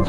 Hey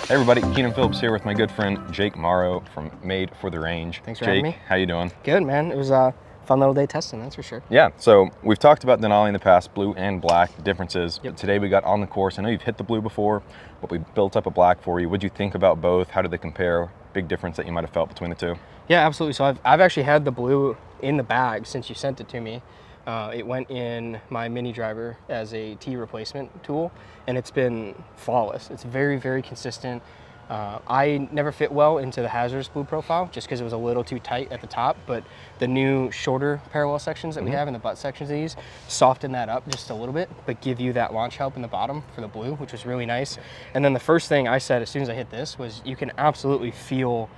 everybody, Keenan Phillips here with my good friend Jake Morrow from Made for the Range. Thanks for having me. Jake, how you doing? Good, man. It was a fun little day testing, that's for sure. Yeah, so we've talked about Denali in the past, blue and black differences. Yep. But today we got on the course. I know you've hit the blue before, but we built up a black for you. What'd you think about both? How did they compare? Big difference that you might have felt between the two? Yeah, absolutely. So I've actually had the blue in the bag since you sent it to me. It went in my mini driver as a T replacement tool, and it's been flawless. It's very, very consistent. I never fit well into the hazardous blue profile just because it was a little too tight at the top, but the new shorter parallel sections that we have in the butt sections of these soften that up just a little bit, but give you that launch help in the bottom for the blue, which was really nice. And then the first thing I said as soon as I hit this was you can absolutely feel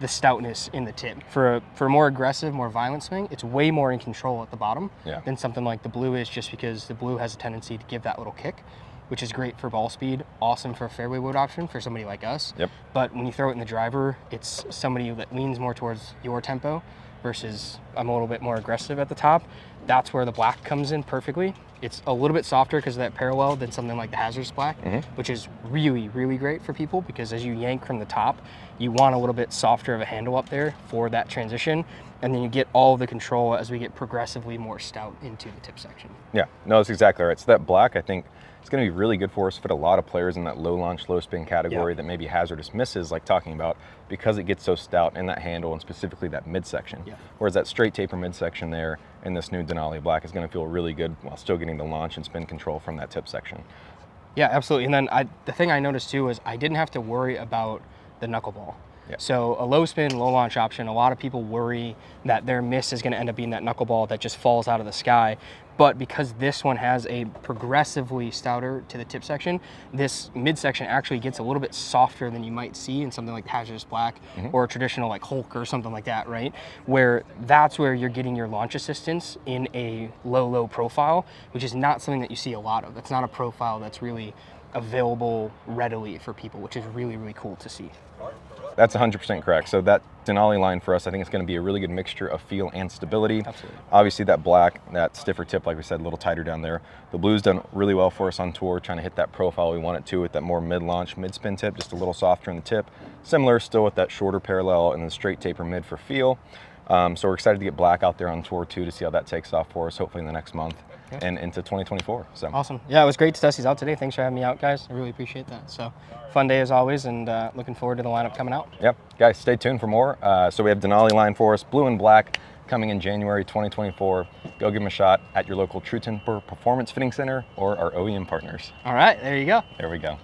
the stoutness in the tip. For a more aggressive, more violent swing, it's way more in control at the bottom than something like the blue is, just because the blue has a tendency to give that little kick, which is great for ball speed, awesome for a fairway wood option for somebody like us. But when you throw it in the driver, it's somebody that leans more towards your tempo versus I'm a little bit more aggressive at the top. That's where the black comes in perfectly. It's a little bit softer because of that parallel than something like the hazardous black, which is really, really great for people because as you yank from the top, you want a little bit softer of a handle up there for that transition. And then you get all the control as we get progressively more stout into the tip section. Yeah, no, that's exactly right. So that black, I think, it's going to be really good for us, fit a lot of players in that low launch, low spin category that maybe hazardous misses, like talking about, because it gets so stout in that handle and specifically that midsection. Whereas that straight taper midsection there in this new Denali Black is going to feel really good while still getting the launch and spin control from that tip section. Yeah, absolutely. And then the thing I noticed too is I didn't have to worry about the knuckleball. So a low spin, low launch option, a lot of people worry that their miss is going to end up being that knuckleball that just falls out of the sky. But because this one has a progressively stouter to the tip section, this midsection actually gets a little bit softer than you might see in something like hazardous black or a traditional like Hulk or something like that, right? Where that's where you're getting your launch assistance in a low profile, which is not something that you see a lot of. That's not a profile that's really available readily for people, which is really, really cool to see. That's 100% correct. So that Denali line for us, I think it's going to be a really good mixture of feel and stability. Absolutely. Obviously that black, that stiffer tip, like we said, a little tighter down there. The blue's done really well for us on tour, trying to hit that profile we want it to with that more mid-launch, mid-spin tip, just a little softer in the tip. Similar still with that shorter parallel and the straight taper mid for feel. So we're excited to get black out there on tour too to see how that takes off for us, hopefully in the next month and into 2024. So awesome. Yeah, it was great to test these out today. Thanks for having me out, guys. I really appreciate that. So fun day as always, and looking forward to the lineup coming out. Yep, guys, stay tuned for more. So we have Denali line for us, blue and black, coming in January 2024. Go give them a shot at your local True Temper Performance Fitting Center or our OEM partners. All right, there you go. There we go.